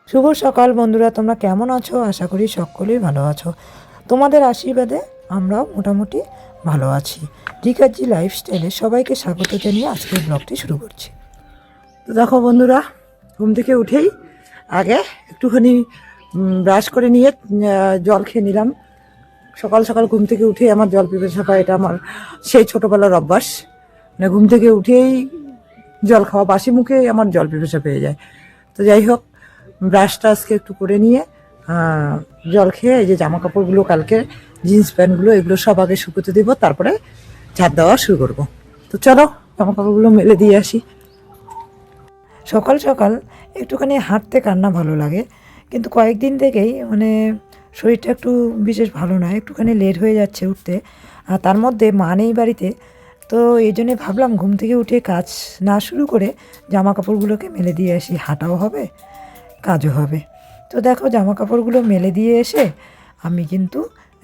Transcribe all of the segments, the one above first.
শুভ সকাল বন্ধুরা, তোমরা কেমন আছো? আশা করি সকলেই ভালো আছো। তোমাদের আশীর্বাদে আমরাও মোটামুটি ভালো আছি। রিকাজি লাইফস্টাইলে সবাইকে স্বাগত জানিয়ে আজকের ব্লগটি শুরু করছি। তো দেখো বন্ধুরা, ঘুম থেকে উঠেই আগে একটুখানি ব্রাশ করে নিয়ে জল খেয়ে নিলাম। সকাল সকাল ঘুম থেকে উঠেই আমার জল পিপাসা পায়, এটা আমার সেই ছোটোবেলার অভ্যাস। মানে ঘুম থেকে উঠেই জল খাওয়া, বাসি মুখে আমার জল পিপাসা পেয়ে যায়। তো যাই হোক, ব্রাশটা আজকে একটু করে নিয়ে জল খেয়ে এই যে জামা কাপড়গুলো, কালকে জিন্স প্যান্টগুলো, এগুলো সব আগে শুকোতে দিব, তারপরে ঝাড় দেওয়া শুরু করব। তো চলো জামা কাপড়গুলো মেলে দিয়ে আসি। সকাল সকাল একটুখানি হাঁটতে কার না ভালো লাগে, কিন্তু কয়েকদিন থেকেই মানে শরীরটা একটু বিশেষ ভালো নয়, একটুখানি লেট হয়ে যাচ্ছে উঠতে। আর তার মধ্যে মা নেই বাড়িতে, তো এই জন্যে ভাবলাম ঘুম থেকে উঠে কাজ না শুরু করে জামা কাপড়গুলোকে মেলে দিয়ে আসি, হাঁটাও হবে কাজও হবে। তো দেখো জামা কাপড়গুলো মেলে দিয়ে এসে আমি কিন্তু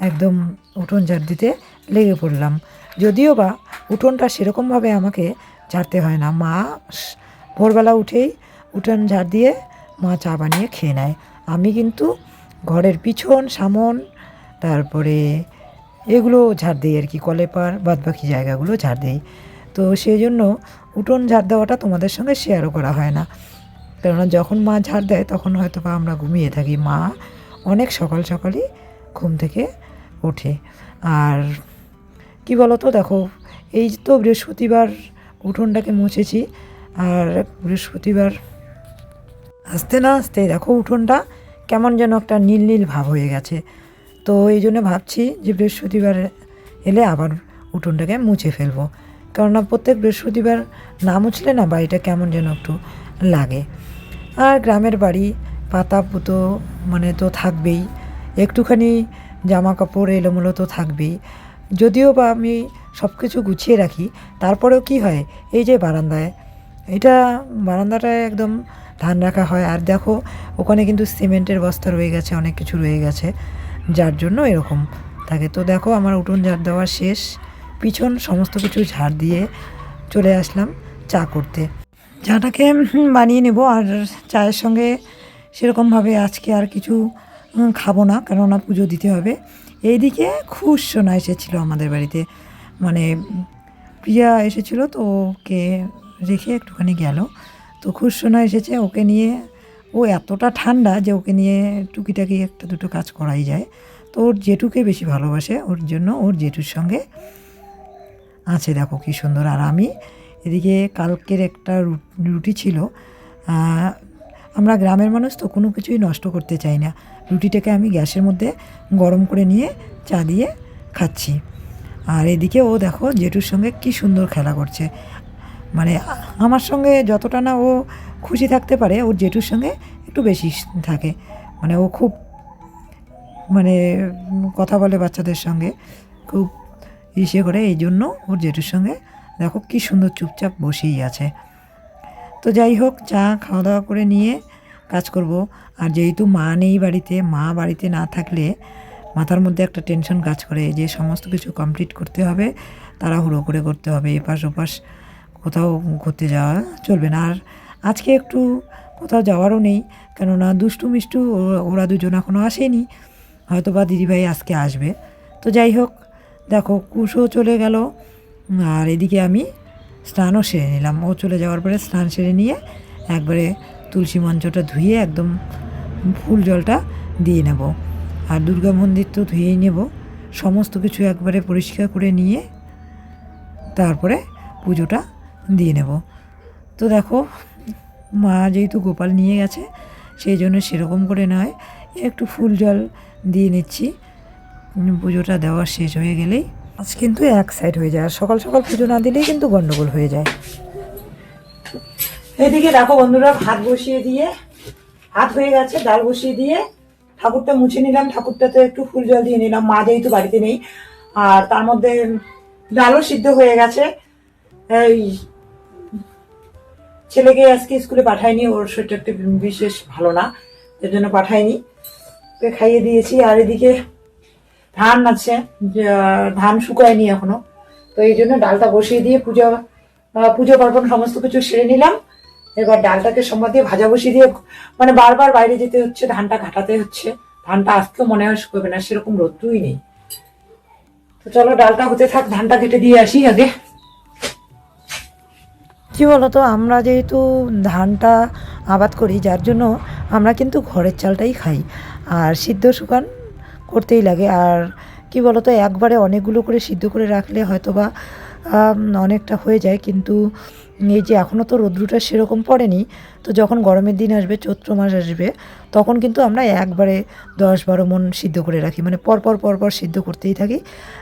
একদম উঠোন ঝাড় দিতে লেগে পড়লাম। যদিও বা উঠোনটা সেরকমভাবে আমাকে ঝাড়তে হয় না, মা ভোরবেলা উঠেই উঠোন ঝাড় দিয়ে মা চা বানিয়ে খেয়ে নেয়। আমি কিন্তু ঘরের পিছন সামন তারপরে এগুলো ঝাড় দিই আর কি, কলেপার বাদবাকি জায়গাগুলো ঝাড় দিই। তো সেই জন্য উঠোন ঝাড় দেওয়াটা তোমাদের সঙ্গে শেয়ারও করা হয় না, কেননা যখন মা ঝাড় দেয় তখন হয়তো বা আমরা ঘুমিয়ে থাকি। মা অনেক সকাল সকালই ঘুম থেকে ওঠে। আর কি বলো তো, দেখো এই তো বৃহস্পতিবার উঠোনটাকে মুছেছি, আর বৃহস্পতিবার আসতে না আসতে দেখো উঠোনটা কেমন যেন একটা নীল নীল ভাব হয়ে গেছে। তো এই জন্য ভাবছি যে বৃহস্পতিবার এলে আবার উঠোনটাকে মুছে ফেলবো, কেননা প্রত্যেক বৃহস্পতিবার না মুছলে না বাড়িটা কেমন যেন একটু লাগে। আর গ্রামের বাড়ি, পাতা পুতো মানে তো থাকবেই, একটুখানি জামা কাপড় এলোমেলো তো থাকবেই। যদিও বা আমি সব কিছু গুছিয়ে রাখি, তারপরেও কি হয়, এই যে বারান্দাটায় একদম ধান রাখা হয়। আর দেখো ওখানে কিন্তু সিমেন্টের বস্তা রয়ে গেছে, অনেক কিছু রয়ে গেছে, যার জন্য এরকম থাকে। তো দেখো আমার উঠোন ঝাড় দেওয়া শেষ, পিছন সমস্ত কিছু ঝাড় দিয়ে চলে আসলাম চা করতে। চাটাকে বানিয়ে নেব, আর চায়ের সঙ্গে সেরকমভাবে আজকে আর কিছু খাবো না, কেননা পুজো দিতে হবে। এইদিকে খুশ সোনা এসেছিলো আমাদের বাড়িতে, মানে প্রিয়া এসেছিলো, তো ওকে রেখে একটুখানি গেল। তো খুশ সোনা এসেছে, ওকে নিয়ে ও এতটা ঠান্ডা যে ওকে নিয়ে টুকিটাকি একটা দুটো কাজ করাই যায়। তো ওর জেঠুকে বেশি ভালোবাসে, ওর জন্য ওর জেঠুর সঙ্গে আছে। দেখো কী সুন্দর। আর আমি এদিকে কালকের একটা রুটি ছিল, আমরা গ্রামের মানুষ তো কোনো কিছুই নষ্ট করতে চাই না। রুটিটাকে আমি গ্যাসের মধ্যে গরম করে নিয়ে চা দিয়ে খাচ্ছি। আর এদিকে ও দেখো জেঠুর সঙ্গে কী সুন্দর খেলা করছে। মানে আমার সঙ্গে যতটা না ও খুশি থাকতে পারে, ওর জেঠুর সঙ্গে একটু বেশি থাকে। মানে ও খুব মানে কথা বলে বাচ্চাদের সঙ্গে, খুব ইসে করে, এই জন্য ওর জেঠুর সঙ্গে দেখো কী সুন্দর চুপচাপ বসেই আছে। তো যাই হোক, চা খাওয়া দাওয়া করে নিয়ে কাজ করব। আর যেহেতু মা নেই বাড়িতে, মা বাড়িতে না থাকলে মাথার মধ্যে একটা টেনশন কাজ করে যে সমস্ত কিছু কমপ্লিট করতে হবে, তাড়াহুড়ো করে করতে হবে, এপাশ ওপাশ কোথাও ঘুরতে যাওয়া চলবে না। আর আজকে একটু কোথাও যাওয়ারও নেই, কেননা দুষ্টু মিষ্টু ওরা দুজন এখনও আসেনি, হয়তো বা দিদিভাই আজকে আসবে। তো যাই হোক, দেখো কুশও চলে গেল, আর এদিকে আমি স্নানও সেরে নিলাম। ও চলে যাওয়ার পরে স্নান সেরে নিয়ে একবারে তুলসী মঞ্চটা ধুয়ে একদম ফুল জলটা দিয়ে নেব। আর দুর্গা মন্দির তো ধুয়েই নেব, সমস্ত কিছু একবারে পরিষ্কার করে নিয়ে তারপরে পুজোটা দিয়ে নেব। তো দেখো মা যেহেতু গোপাল নিয়ে গেছে, সেই জন্য সেরকম করে নয়, একটু ফুল জল দিয়ে নিচ্ছি। পুজোটা দেওয়া শেষ হয়ে গেলেই আজ কিন্তু এক সাইড হয়ে যায়, আর সকাল সকাল পুজো না দিলেই কিন্তু গন্ডগোল হয়ে যায়। এদিকে দেখো বন্ধুরা, ভাত বসিয়ে দিয়ে, ভাত হয়ে গেছে, ডাল বসিয়ে দিয়ে ঠাকুরটা মুছে নিলাম। ঠাকুরটাতে একটু ফুল জল দিয়ে নিলাম, মা যেহেতু বাড়িতে নেই। আর তার মধ্যে ডালও সিদ্ধ হয়ে গেছে। এই ছেলেকে আজকে স্কুলে পাঠাইনি, ওর শরীরটা একটু বিশেষ ভালো না, এর জন্য পাঠাইনি, ওকে খাইয়ে দিয়েছি। আর এদিকে ধান আছে, ধান শুকায়নি এখনো, তো এই জন্য ডালটা বসিয়ে দিয়ে পুজো পার্বণ সমস্ত কিছু সেরে নিলাম। এবার ডালটাকে সম্বাদ দিয়ে ভাজা বসিয়ে দিয়ে মানে বারবার বাইরে যেতে হচ্ছে, ধানটা ঘাটাতে হচ্ছে। ধানটা আজকেও মনে হয় শুকোবে না, সেরকম রোদ্রুই নেই। তো চলো ডালটা হতে থাক, ধানটা কেটে দিয়ে আসি আগে। কি বলতো, আমরা যেহেতু ধানটা আবাদ করি, যার জন্য আমরা কিন্তু ঘরের চালটাই খাই, আর সিদ্ধ শুকান করতেই লাগে। আর কি বলতো, একবারে অনেকগুলো করে সিদ্ধ করে রাখলে হয়তো বা অনেকটা হয়ে যায়, কিন্তু এই যে এখনও তো রৌদ্রটা সেরকম পড়েনি, তো যখন গরমের দিন আসবে, চৈত্র মাস আসবে, তখন কিন্তু আমরা একবারে 10-12 মণ সিদ্ধ করে রাখি, মানে পরপর সিদ্ধ করতেই থাকি,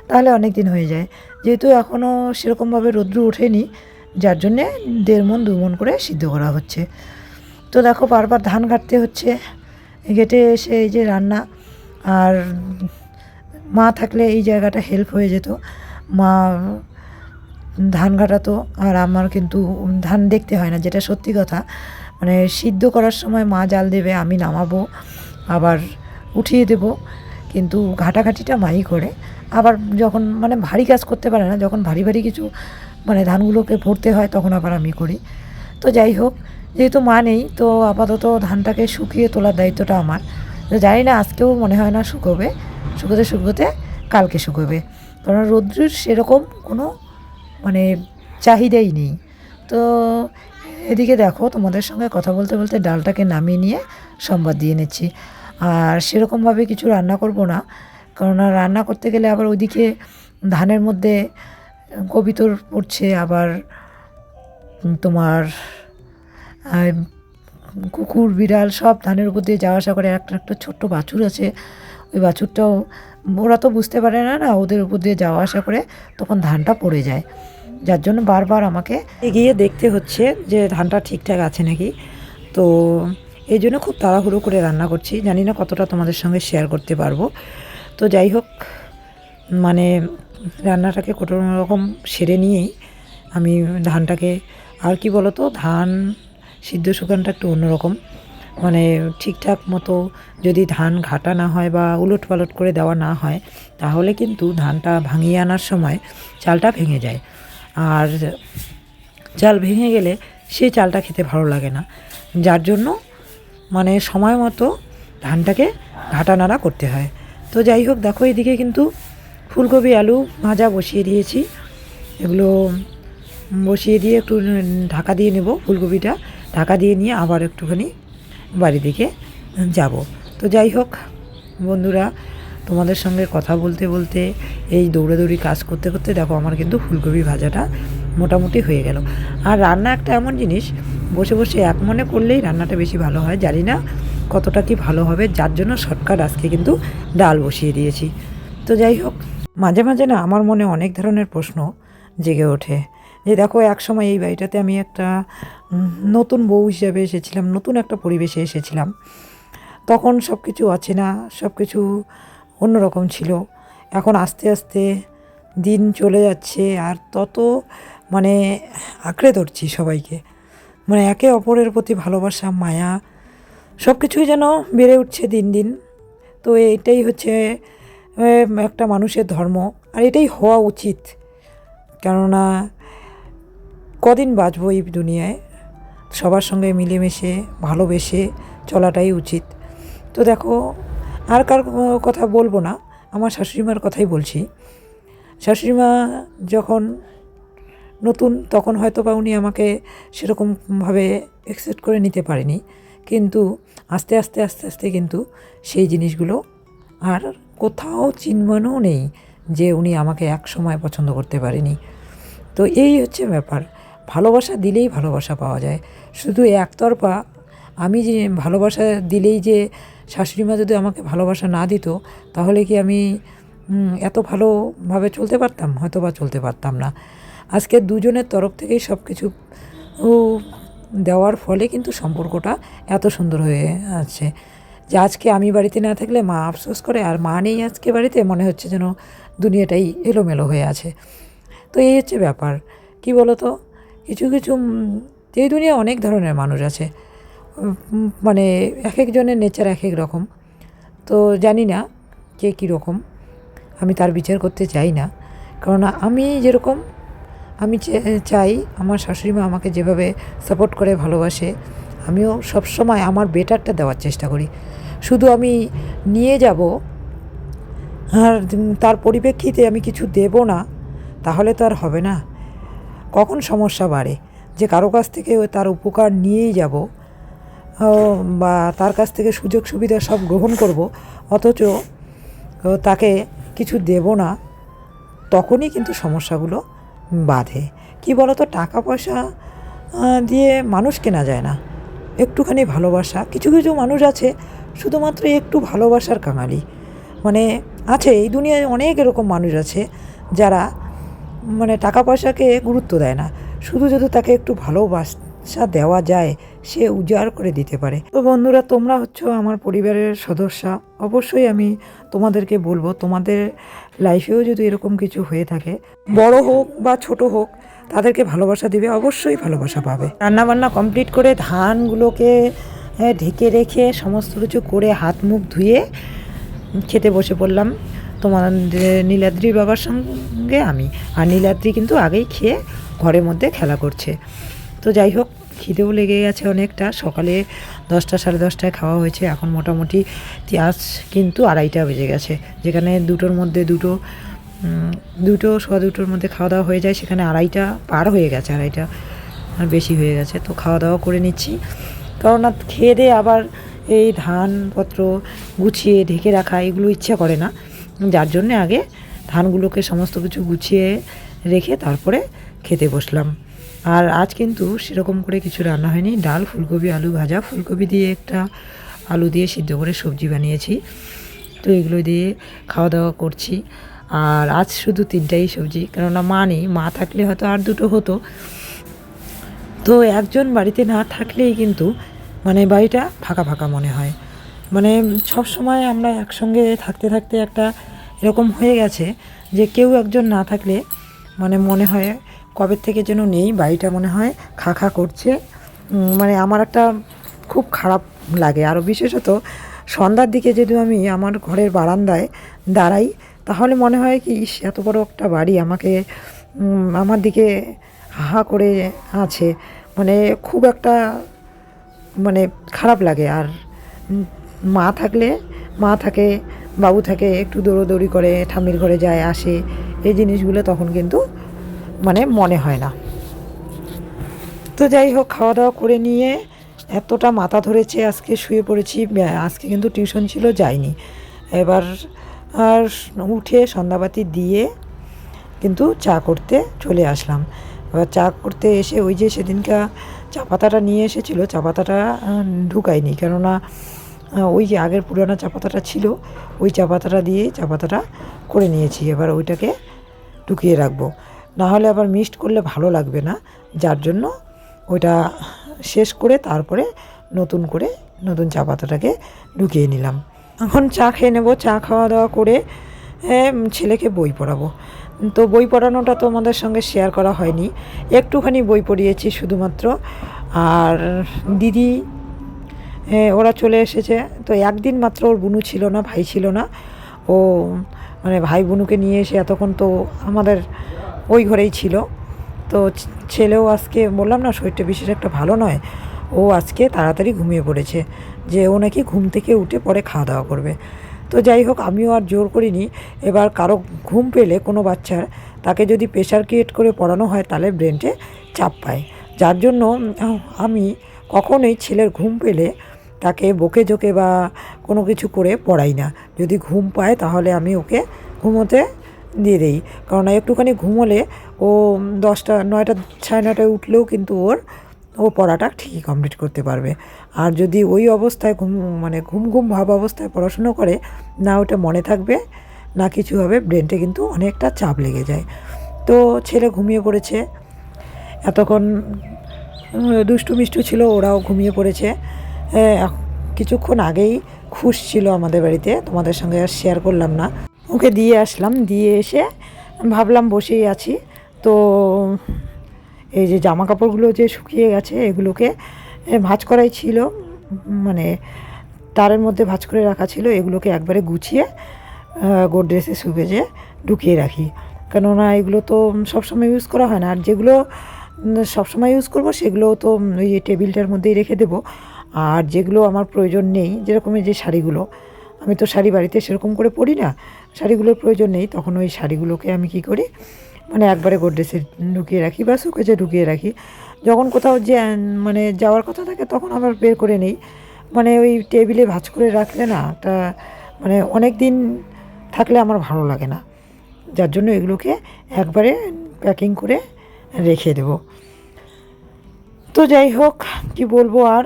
তাহলে অনেক দিন হয়ে যায়। যেহেতু এখনও সেরকমভাবে রৌদ্র ওঠেনি, যার জন্যে 1.5 মণ 2 মণ করে সিদ্ধ করা হচ্ছে। তো দেখো বারবার ধান কাটতে হচ্ছে, ঘেটে এসে এই যে রান্না। আর মা থাকলে এই জায়গাটা হেল্প হয়ে যেত, মা ধান কাটাতো, আর আমার কিন্তু ধান দেখতে হয় না, যেটা সত্যি কথা। মানে সিদ্ধ করার সময় মা জাল দেবে, আমি নামাবো, আবার উঠিয়ে দেব, কিন্তু ঘাটাঘাটিটা মাই করে। আবার যখন মানে ভারী কাজ করতে পারে না, যখন ভারী ভারী কিছু মানে ধানগুলোকে ভরতে হয়, তখন আবার আমি করি। তো যাই হোক, যেহেতু মা নেই, তো আপাতত ধানটাকে শুকিয়ে তোলার দায়িত্বটা আমার। তো জানি না, আজকেও মনে হয় না শুকোবে, শুকোতে কালকে শুকোবে, কারণ রৌদ্রের সেরকম কোনো মানে চাহিদাই নেই। তো এদিকে দেখো, তোমাদের সঙ্গে কথা বলতে বলতে ডালটাকে নামিয়ে নিয়ে সম্বাদ দিয়ে নিচ্ছি। আর সেরকমভাবে কিছু রান্না করব না, কারণ রান্না করতে গেলে আবার ওইদিকে ধানের মধ্যে কবিতর পড়ছে, আবার তোমার কুকুর বিড়াল সব ধানের উপর দিয়ে যাওয়া আসা করে। একটা ছোট্ট বাছুর আছে, ওই বাছুরটাও, ওরা তো বুঝতে পারে না, ওদের উপর দিয়ে যাওয়া আসা করে, তখন ধানটা পড়ে যায়, যার জন্য বারবার আমাকে এগিয়ে দেখতে হচ্ছে যে ধানটা ঠিকঠাক আছে নাকি। তো এই জন্য খুব তাড়াহুড়ো করে রান্না করছি, জানি না কতটা তোমাদের সঙ্গে শেয়ার করতে পারবো। তো যাই হোক, মানে রান্নাটাকে কোনো রকম সেরে নিয়েই আমি ধানটাকে, আর কি বলো তো, ধান সিদ্ধ শুকানটা একটু অন্যরকম, মানে ঠিকঠাক মতো যদি ধান ঘাটা না হয় বা উলট পালট করে দেওয়া না হয়, তাহলে কিন্তু ধানটা ভাঙিয়ে আনার সময় চালটা ভেঙে যায়, আর চাল ভেঙে গেলে সেই চালটা খেতে ভালো লাগে না, যার জন্য মানে সময় মতো ধানটাকে ঘাটা নাড়া করতে হয়। তো যাই হোক, দেখো এদিকে কিন্তু ফুলকপি আলু ভাজা বসিয়ে দিয়েছি, এগুলো বসিয়ে দিয়ে একটু ঢাকা দিয়ে নেব, ফুলকপিটা ঢাকা দিয়ে নিয়ে আবার একটুখানি বাড়ি দিকে যাব। তো যাই হোক বন্ধুরা, তোমাদের সঙ্গে কথা বলতে বলতে এই দৌড়াদৌড়ি কাজ করতে করতে দেখো আমার কিন্তু ফুলকপি ভাজাটা মোটামুটি হয়ে গেল। আর রান্না একটা এমন জিনিস, বসে বসে এক মনে করলেই রান্নাটা বেশি ভালো হয়, জানি না কতটা কি ভালো হবে, যার জন্য শর্টকাট আজকে কিন্তু ডাল বসিয়ে দিয়েছি। তো যাই হোক, মাঝে মাঝে না আমার মনে অনেক ধরনের প্রশ্ন জেগে ওঠে, যে দেখো একসময় এই বাড়িটাতে আমি একটা নতুন বউ হিসাবে এসেছিলাম, নতুন একটা পরিবেশে এসেছিলাম, তখন সব কিছু অচেনা, সব কিছু অন্যরকম ছিল। এখন আস্তে আস্তে দিন চলে যাচ্ছে, আর তত মানে আঁকড়ে ধরছি সবাইকে, মানে একে অপরের প্রতি ভালোবাসা, মায়া সব কিছুই যেন বেড়ে উঠছে দিন দিন। তো এটাই হচ্ছে একটা মানুষের ধর্ম, আর এটাই হওয়া উচিত, কেননা কদিন বাঁচবো এই দুনিয়ায়, সবার সঙ্গে মিলেমিশে ভালোবেসে চলাটাই উচিত। তো দেখো, আর কার কথা বলবো না, আমার শাশুড়িমার কথাই বলছি। শাশুড়িমা যখন নতুন, তখন হয়তো বা উনি আমাকে সেরকমভাবে অ্যাকসেপ্ট করে নিতে পারেনি, কিন্তু আস্তে আস্তে আস্তে আস্তে কিন্তু সেই জিনিসগুলো আর কোথাও চিহ্নও নেই যে উনি আমাকে এক সময় পছন্দ করতে পারেনি। তো এই হচ্ছে ব্যাপার, ভালোবাসা দিলেই ভালোবাসা পাওয়া যায়, শুধু একতরফা আমি যে ভালোবাসা দিলেই যে, শাশুড়িমা যদি আমাকে ভালোবাসা না দিত, তাহলে কি আমি এত ভালোভাবে চলতে পারতাম? হয়তো বা চলতে পারতাম না। আজকে দুজনের তরফ থেকেই সব কিছু দেওয়ার ফলে কিন্তু সম্পর্কটা এত সুন্দর হয়ে আছে, যে আজকে আমি বাড়িতে না থাকলে মা আফসোস করে, আর মা নেই আজকে বাড়িতে, মনে হচ্ছে যেন দুনিয়াটাই এলোমেলো হয়ে আছে। তো এই হচ্ছে ব্যাপার, কি বলো তো, কিছু কিছু এই দুনিয়া অনেক ধরনের মানুষ আছে, মানে এক একজনের নেচার এক এক রকম। তো জানি না কে কী রকম, আমি তার বিচার করতে চাই না, কেননা আমি যেরকম আমি চাই আমার শাশুড়ি মা আমাকে যেভাবে সাপোর্ট করে ভালোবাসে, আমিও সবসময় আমার বেটারটা দেওয়ার চেষ্টা করি। শুধু আমি নিয়ে যাব আর তার পরিপ্রেক্ষিতে আমি কিছু দেব না, তাহলে তো আর হবে না। কখন সমস্যা বাড়ে যে কারো কাছ থেকে তার উপকার নিয়েই যাব বা তার কাছ থেকে সুযোগ সুবিধা সব গ্রহণ করব, অথচ তাকে কিছু দেব না, তখনই কিন্তু সমস্যাগুলো বাধে। কি বলো তো, টাকা পয়সা দিয়ে মানুষ কেনা যায় না, একটুখানি ভালোবাসা। কিছু কিছু মানুষ আছে শুধুমাত্র একটু ভালোবাসার কাঙালি, মানে আছে এই দুনিয়ায় অনেক এরকম মানুষ আছে যারা মানে টাকা পয়সাকে গুরুত্ব দেয় না, শুধু যদি তাকে একটু ভালোবাসা দেওয়া যায় সে উজাড় করে দিতে পারে। তো বন্ধুরা, তোমরা হচ্ছো আমার পরিবারের সদস্য, অবশ্যই আমি তোমাদেরকে বলবো তোমাদের লাইফেও যদি এরকম কিছু হয়ে থাকে, বড় হোক বা ছোট হোক, তাদেরকে ভালোবাসা দিবে, অবশ্যই ভালোবাসা পাবে। রান্নাবান্না কমপ্লিট করে ধানগুলোকে ঢেকে রেখে সমস্ত কিছু করে হাত মুখ ধুয়ে খেতে বসে পড়লাম তোমার নীলাদ্রির বাবার সঙ্গে আমি। আর নীলাদ্রি কিন্তু আগেই খেয়ে ঘরের মধ্যে খেলা করছে। তো যাই হোক, খিদেও লেগে গেছে অনেকটা, সকালে 10টা সাড়ে 10টায় খাওয়া হয়েছে, এখন মোটামুটি আজ কিন্তু 2:30 বেজে গেছে। যেখানে 2টোর মধ্যে দুটো সোয়া 2টোর মধ্যে খাওয়া দাওয়া হয়ে যায়, সেখানে 2:30 পার হয়ে গেছে, 2:30 আর বেশি হয়ে গেছে। তো খাওয়া দাওয়া করে নিচ্ছি, কারণ খেয়ে দিয়ে আবার এই ধানপত্র গুছিয়ে ঢেকে রাখা এগুলো ইচ্ছা করে না, যার জন্যে আগে ধানগুলোকে সমস্ত কিছু গুছিয়ে রেখে তারপরে খেতে বসলাম। আর আজ কিন্তু সেরকম করে কিছু রান্না হয়নি, ডাল, ফুলকপি, আলু ভাজা, ফুলকপি দিয়ে একটা আলু দিয়ে সিদ্ধ করে সবজি বানিয়েছি। তো এগুলো দিয়ে খাওয়া দাওয়া করছি। আর আজ শুধু 3টাই সবজি, কেননা মা নেই, মা থাকলে হয়তো আর 2টো হতো। তো একজন বাড়িতে না থাকলেই কিন্তু মানে বাড়িটা ফাঁকা ফাঁকা মনে হয়। মানে সব সময় আমরা একসঙ্গে থাকতে থাকতে একটা এরকম হয়ে গেছে যে কেউ একজন না থাকলে মানে মনে হয় কবে থেকে যেন নেই, বাড়িটা মনে হয় খা খা করছে। মানে আমার একটা খুব খারাপ লাগে। আরও বিশেষত সন্ধ্যার দিকে যদি আমি আমার ঘরের বারান্দায় দাঁড়াই, তাহলে মনে হয় কি এত বড় একটা বাড়ি আমাকে আমার দিকে হা করে আছে, মানে খুব একটা মানে খারাপ লাগে। আর মা থাকে, বাবু থাকে, একটু দৌড়োদৌড়ি করে ঠাম্মির ঘরে যায় আসে, এই জিনিসগুলো তখন কিন্তু মানে মনে হয় না। তো যাই হোক, খাওয়া দাওয়া করে নিয়ে এতটা মাথা ধরেছে, আজকে শুয়ে পড়েছি। আজকে কিন্তু টিউশন ছিল, যাইনি। এবার আর উঠে সন্ধ্যাবাতি দিয়ে কিন্তু চা করতে চলে আসলাম। এবার চা করতে এসে ওই যে সেদিনকা চা পাতাটা নিয়ে এসেছিলো, চা পাতাটা ঢুকাইনি, কেননা ওই যে আগের পুরানো চা পাতাটা ছিল, ওই চা পাতাটা দিয়েই চা পাতাটা করে নিয়েছি। এবার ওইটাকে ঢুকিয়ে রাখবো, না হলে আবার মিক্সড করলে ভালো লাগবে না, যার জন্য ওইটা শেষ করে তারপরে নতুন চা পাতাটাকে ঢুকিয়ে নিলাম। এখন চা খেয়ে নেবো। চা খাওয়া দাওয়া করে ছেলেকে বই পড়াবো। তো বই পড়ানোটা তো আমাদের সঙ্গে শেয়ার করা হয়নি, একটুখানি বই পড়িয়েছি শুধুমাত্র। আর দিদি ওরা চলে এসেছে। তো একদিন মাত্র ওর বুনু ছিল না, ভাই ছিল না। ও মানে ভাই বুনুকে নিয়ে এসে এতক্ষণ তো আমাদের ওই ঘরেই ছিল। তো ছেলেও আজকে বললাম না শরীরটা বিশেষ একটা ভালো নয়, ও আজকে তাড়াতাড়ি ঘুমিয়ে পড়েছে, যে ও নাকি ঘুম থেকে উঠে পরে খাওয়া দাওয়া করবে। তো যাই হোক, আমিও আর জোর করিনি। এবার কারো ঘুম পেলে কোনো বাচ্চার, তাকে যদি প্রেশার ক্রিয়েট করে পড়ানো হয় তাহলে ব্রেনটে চাপ পায়, যার জন্য আমি কখনোই ছেলের ঘুম পেলে তাকে বকে জোকে বা কোনো কিছু করে পড়াই না। যদি ঘুম পায় তাহলে আমি ওকে ঘুমোতে দিয়ে দিই, কারণ একটুখানি ঘুমোলে ও 10টা 9টা সাড়ে 9টায় উঠলেও কিন্তু ও পড়াটা ঠিকই কমপ্লিট করতে পারবে। আর যদি ওই অবস্থায় ঘুম ভাব অবস্থায় পড়াশুনো করে, না ওটা মনে থাকবে না কিছু হবে, ব্রেনটে কিন্তু অনেকটা চাপ লেগে যায়। তো ছেলে ঘুমিয়ে পড়েছে, এতক্ষণ দুষ্টু মিষ্টু ছিল, ওরাও ঘুমিয়ে পড়েছে। কিছুক্ষণ আগেই খুশ ছিল আমাদের বাড়িতে, তোমাদের সঙ্গে আর শেয়ার করলাম না। ওকে দিয়ে আসলাম, দিয়ে এসে ভাবলাম বসেই আছি। তো এই যে জামা কাপড়গুলো যে শুকিয়ে গেছে, এগুলোকে ভাঁজ করাই ছিল, মানে তারের মধ্যে ভাঁজ করে রাখা ছিল, এগুলোকে একবারে গুছিয়ে গোড্রেজে সুকেজে ঢুকিয়ে রাখি। কেননা এগুলো তো সবসময় ইউজ করা হয় না, আর যেগুলো সবসময় ইউজ করব সেগুলো তো ওই টেবিলটার মধ্যেই রেখে দেবো। আর যেগুলো আমার প্রয়োজন নেই, যেরকম এই যে শাড়িগুলো, আমি তো শাড়ি বাড়িতে সেরকম করে পরি না, শাড়িগুলোর প্রয়োজন নেই, তখন ওই শাড়িগুলোকে আমি কী করি, মানে একবারে গোডরেজে ঢুকিয়ে রাখি বা শোকেজে ঢুকিয়ে রাখি। যখন কোথাও যে মানে যাওয়ার কথা থাকে তখন আবার বের করে নেই। মানে ওই টেবিলে ভাঁজ করে রাখলে না তা মানে অনেক দিন থাকলে আমার ভালো লাগে না, যার জন্য এগুলোকে একবারে প্যাকিং করে রেখে দেব। তো যাই হোক, কি বলবো আর,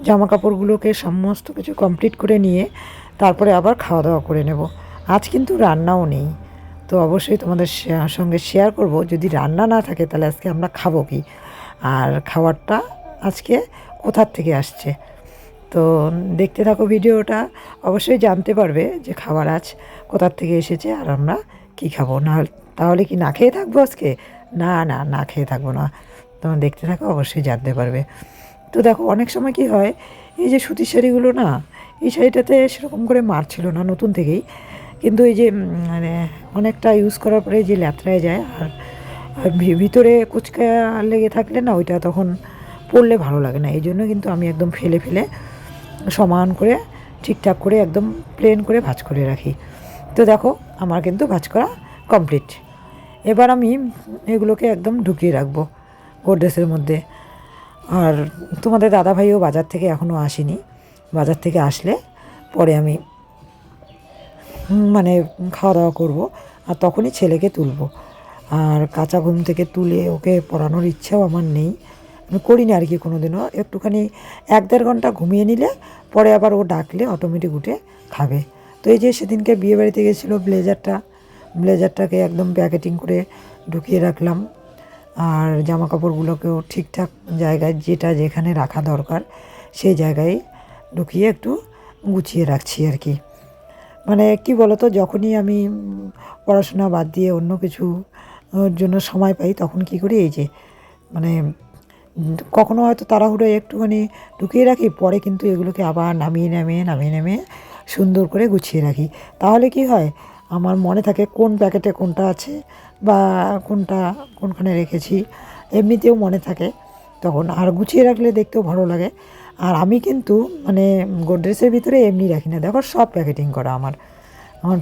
জামা কাপড়গুলোকে সমস্ত কিছু কমপ্লিট করে নিয়ে তারপরে আবার খাওয়া দাওয়া করে নেব। আজ কিন্তু রান্নাও নেই, তো অবশ্যই তোমাদের সঙ্গে শেয়ার করব, যদি রান্না না থাকে তাহলে আজকে আমরা খাবো কি, আর খাবারটা আজকে কোথার থেকে আসছে। তো দেখতে থাকো ভিডিওটা, অবশ্যই জানতে পারবে যে খাবার আজ কোথার থেকে এসেছে আর আমরা কী খাবো। না তাহলে কি না খেয়ে থাকবো আজকে? না না, না খেয়ে থাকবো না। তোমরা দেখতে থাকো, অবশ্যই জানতে পারবে। তো দেখো, অনেক সময় কি হয়, এই যে সুতির শাড়িগুলো না, এই শাড়িটাতে সেরকম করে মারছিল না নতুন থেকেই, কিন্তু এই যে মানে অনেকটা ইউজ করার পরে যে ল্যাথড়ায় যায়, আর ভিতরে কুচকা লেগে থাকলে না ওইটা তখন পরলে ভালো লাগে না। এই জন্য কিন্তু আমি একদম ফেলে ফেলে সমান করে ঠিকঠাক করে একদম প্লেন করে ভাঁজ করে রাখি। তো দেখো, আমার কিন্তু ভাঁজ করা কমপ্লিট। এবার আমি এগুলোকে একদম ঢুকিয়ে রাখবো গোডরেজের মধ্যে। আর তোমাদের দাদাভাইও বাজার থেকে এখনও আসেনি, বাজার থেকে আসলে পরে আমি মানে খাওয়া দাওয়া করবো, আর তখনই ছেলেকে তুলবো। আর কাঁচা ঘুম থেকে তুলে ওকে পড়ানোর ইচ্ছাও আমার নেই, আমি করি না আর কি কোনো দিনও। একটুখানি 1-1.5 ঘন্টা ঘুমিয়ে নিলে পরে আবার ও ডাকলে অটোমেটিক উঠে খাবে। তো এই যে সেদিনকে বিয়ে বাড়িতে গেছিলো, ব্লেজারটাকে একদম প্যাকেটিং করে ঢুকিয়ে রাখলাম, আর জামা কাপড়গুলোকেও ঠিকঠাক জায়গায় যেটা যেখানে রাখা দরকার সেই জায়গায় ঢুকিয়ে একটু গুছিয়ে রাখছি আর কি। মানে কি বলতো, যখনই আমি পড়াশোনা বাদ দিয়ে অন্য কিছু জন্য সময় পাই তখন কি করি, এই যে মানে কখনো হয়তো তাড়াহুড়োয় একটুখানি ঢুকিয়ে রাখি, পরে কিন্তু এগুলোকে আবার নামিয়ে সুন্দর করে গুছিয়ে রাখি। তাহলে কি হয়, আমার মনে থাকে কোন প্যাকেটে কোনটা আছে বা কোনটা কোনখানে রেখেছি, এমনিতেও মনে থাকে তখন, আর গুছিয়ে রাখলে দেখতেও ভালো লাগে। আর আমি কিন্তু মানে গোডরেজের ভিতরে এমনি রাখি না, দেখো সব প্যাকেটিং করা আমার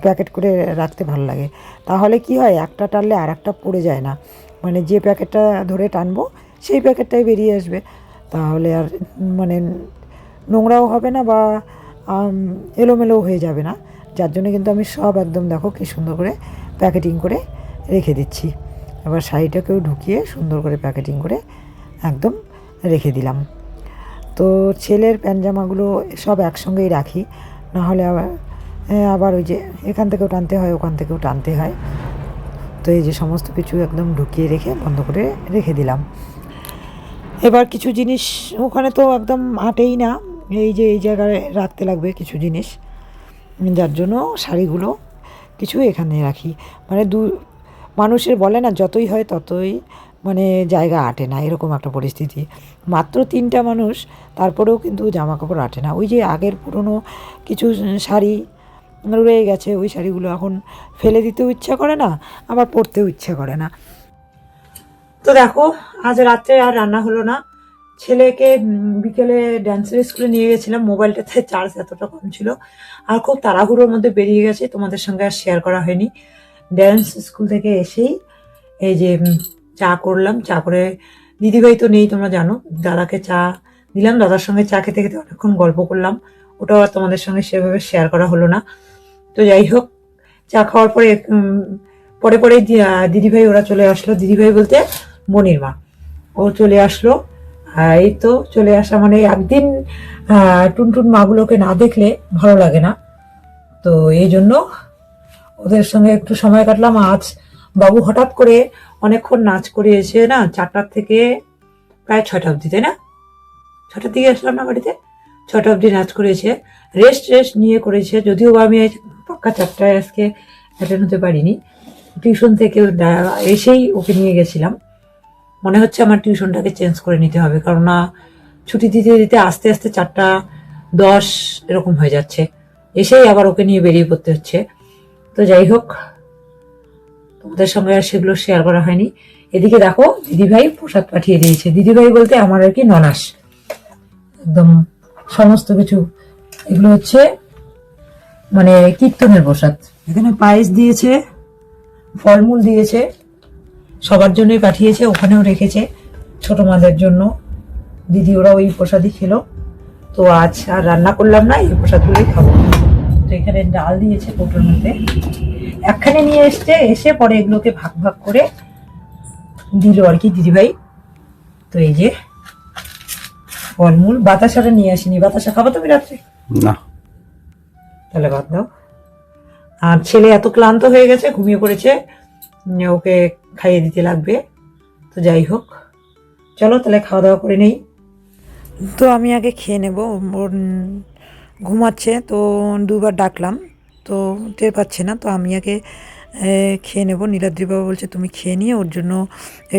প্যাকেট করে রাখতে ভালো লাগে। তাহলে কি হয়, একটা টানলে আর একটা পড়ে যায় না, মানে যে প্যাকেটটা ধরে টানবো সেই প্যাকেটটাই বেরিয়ে আসবে, তাহলে আর মানে নোংরাও হবে না বা এলোমেলোও হয়ে যাবে না। যার জন্য কিন্তু আমি সব একদম দেখো কী সুন্দর করে প্যাকেটিং করে রেখে দিচ্ছি। এবার শাড়িটাকেও ঢুকিয়ে সুন্দর করে প্যাকেটিং করে একদম রেখে দিলাম। তো ছেলের প্যান্ট জামাগুলো সব একসঙ্গেই রাখি, নাহলে আবার ওই যে এখান থেকেও টানতে হয় ওখান থেকেও টানতে হয়। তো এই যে সমস্ত কিছু একদম ঢুকিয়ে রেখে বন্ধ করে রেখে দিলাম। এবার কিছু জিনিস ওখানে তো একদম আটেই না, এই যে এই জায়গায় রাখতে লাগবে কিছু জিনিস, যার জন্য শাড়িগুলো কিছু এখানে রাখি। মানে মানুষের বলে না, যতই হয় ততই মানে জায়গা আটে না, এরকম একটা পরিস্থিতি। মাত্র 3টা মানুষ, তারপরেও কিন্তু জামা কাপড় আটে না। ওই যে আগের পুরনো কিছু শাড়ি রয়ে গেছে, ওই শাড়িগুলো এখন ফেলে দিতেও ইচ্ছা করে না, আবার পরতেও ইচ্ছা করে না। তো দেখো, আজ রাত্রে আর রান্না হলো না। ছেলেকে বিকেলে ড্যান্সের স্কুলে নিয়ে গেছিলাম, মোবাইলটাতে চার্জ এতটা কম ছিল, আর খুব তাড়াহুড়োর মধ্যে বেরিয়ে গেছে, তোমাদের সঙ্গে আর শেয়ার করা হয়নি। ড্যান্স স্কুল থেকে এসেই এই যে চা করলাম, চা করে দিদিভাই তো নেই তোমরা জানো, দাদাকে চা দিলাম, দাদার সঙ্গে চা খেতে খেতে অনেকক্ষণ গল্প করলাম, ওটাও আর তোমাদের সঙ্গে সেভাবে শেয়ার করা হলো না। তো যাই হোক, চা খাওয়ার পরে পরে পরে দিদিভাই ওরা চলে আসলো, দিদিভাই বলতে মনির মা, ও চলে আসলো। এই তো চলে আসা মানে একদিন টুনটুন মাগুলোকে না দেখলে ভালো লাগে না, তো এই জন্য ওদের সঙ্গে একটু সময় কাটলাম। আজ বাবু হঠাৎ করে অনেকক্ষণ নাচ করে এসে না 4টার থেকে প্রায় 6টা অবধি, তাই না, 6টার দিকে আসলাম না বাড়িতে, 6টা অবধি নাচ করেছে, রেস্ট নিয়ে করেছে। যদিও আমি পাক্কা 4টায় আজকে অ্যাটেন্ড হতে পারিনি, টিউশন থেকে এসেই ওকে নিয়ে গেছিলাম। মনে হচ্ছে আমার টিউশনটাকে চেঞ্জ করে নিতে হবে, কারণ না ছুটি দিতে দিতে আস্তে আস্তে 4টা 10 এরকম হয়ে যাচ্ছে, এসেই আবার ওকে নিয়ে বেরিয়ে পড়তে হচ্ছে। তো যাই হোক, তোমাদের সঙ্গে আর সেগুলো শেয়ার করা হয়নি। এদিকে দেখো দিদিভাই প্রসাদ পাঠিয়ে দিয়েছে। দিদিভাই বলতে আমার আর কি ননাস, একদম সমস্ত কিছু। এগুলো হচ্ছে মানে কীর্তনের প্রসাদ। এখানে পায়েস দিয়েছে, ফলমূল দিয়েছে, সবার জন্যই পাঠিয়েছে, ওখানেও রেখেছে ছোট মাদের জন্য। দিদি ওরা ওই প্রসাদই খেলো। তো আজ আর রান্না করলাম না, এই প্রসাদগুলোই খাবো। তো এখানে ডাল দিয়েছে কৌটোর মধ্যে, একখানে নিয়ে এসে পরে এগুলোকে ভাগ ভাগ করে দিল আর কি দিদিভাই। তো এই যে ফলমূল, বাতাসাটা নিয়ে আসিনি। বাতাসা খাবো তুমি রাত্রে? না। তাহলে বাদ দাও। আর ছেলে এত ক্লান্ত হয়ে গেছে, ঘুমিয়ে পড়েছে, ওকে খাইয়ে দিতে লাগবে। তো যাই হোক, চলো তাহলে খাওয়া দাওয়া করে নেই। তো আমি আগে খেয়ে নেব। ওর ঘুমাচ্ছে, তো দুবার ডাকলাম তো টের পাচ্ছে না। তো আমি আগে খেয়ে নেব। নীলাদ্রি বাবা বলছে তুমি খেয়ে নিয়ে ওর জন্য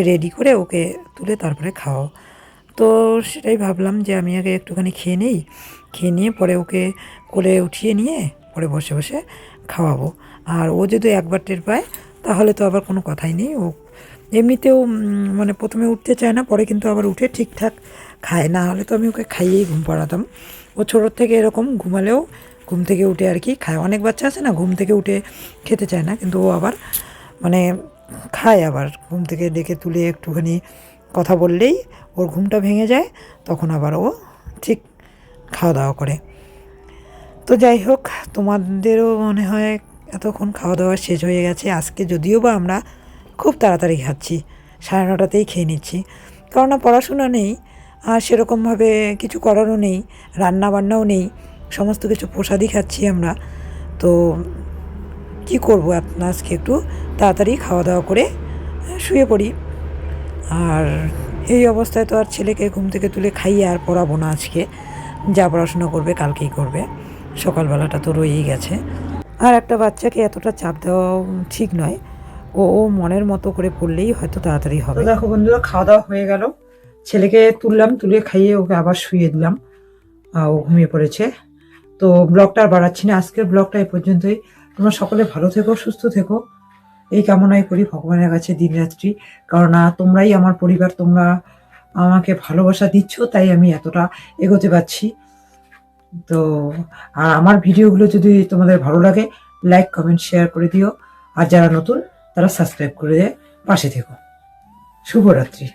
রেডি করে ওকে তুলে তারপরে খাও। তো সেটাই ভাবলাম যে আমি আগে একটুখানি খেয়ে নেই, খেয়ে নিয়ে পরে ওকে কোলে উঠিয়ে নিয়ে পরে বসে বসে খাওয়াবো। আর ও যদি একবার টের পায় তাহলে তো আবার কোনো কথাই নেই। ও এমনিতেও মানে প্রথমে উঠতে চায় না, পরে কিন্তু আবার উঠে ঠিকঠাক খায়। না হলে তো আমি ওকে খাইয়েই ঘুম পাড়াতাম। ও ছোটোর থেকে এরকম ঘুমালেও ঘুম থেকে উঠে আর কি খায়। অনেক বাচ্চা আছে না ঘুম থেকে উঠে খেতে চায় না, কিন্তু ও আবার মানে খায়। আবার ঘুম থেকে ডেকে তুলে একটুখানি কথা বললেই ওর ঘুমটা ভেঙে যায়, তখন আবার ও ঠিক খাওয়া দাওয়া করে। তো যাই হোক, তোমাদেরও মনে হয় এতক্ষণ খাওয়া দাওয়া শেষ হয়ে গেছে। আজকে যদিও বা আমরা খুব তাড়াতাড়ি খাচ্ছি, 9:30তেই খেয়ে নিচ্ছি। কেননা পড়াশোনা নেই আর সেরকমভাবে কিছু করারও নেই, রান্না বান্নাও নেই, সমস্ত কিছু প্রসাদই খাচ্ছি আমরা। তো কি করবো, আজকে একটু তাড়াতাড়ি খাওয়া দাওয়া করে শুয়ে পড়ি। আর এই অবস্থায় তো আর ছেলেকে ঘুম থেকে তুলে খাইয়ে আর পড়াবো না। আজকে যা পড়াশোনা করবে কালকেই করবে, সকালবেলাটা তো রয়েই গেছে। আর একটা বাচ্চাকে এতটা চাপ দেওয়া ঠিক নয়। ও মনের মতো করে পড়লেই হয়তো তাড়াতাড়ি হবে। দেখো বন্ধুরা, খাওয়া দাওয়া হয়ে গেল, ছেলেকে তুললাম, তুলে খাইয়ে ওকে আবার শুয়ে দিলাম। ও ঘুমিয়ে পড়েছে। তো ব্লগটা আর বাড়াচ্ছি না, আজকের ব্লগটা এই পর্যন্তই। তোমরা সকলে ভালো থেকো, সুস্থ থেকো, এই কামনাই করি ভগবানের কাছে দিনরাত্রি। কারণ তোমরাই আমার পরিবার, তোমরা আমাকে ভালোবাসা দিচ্ছ, তাই আমি এতটা এগোতে পারছি। তো আর আমার ভিডিওগুলো যদি তোমাদের ভালো লাগে, লাইক কমেন্ট শেয়ার করে দিও। আর যারা নতুন তারা সাবস্ক্রাইব করে দিয়ে পাশে থেকো। শুভরাত্রি।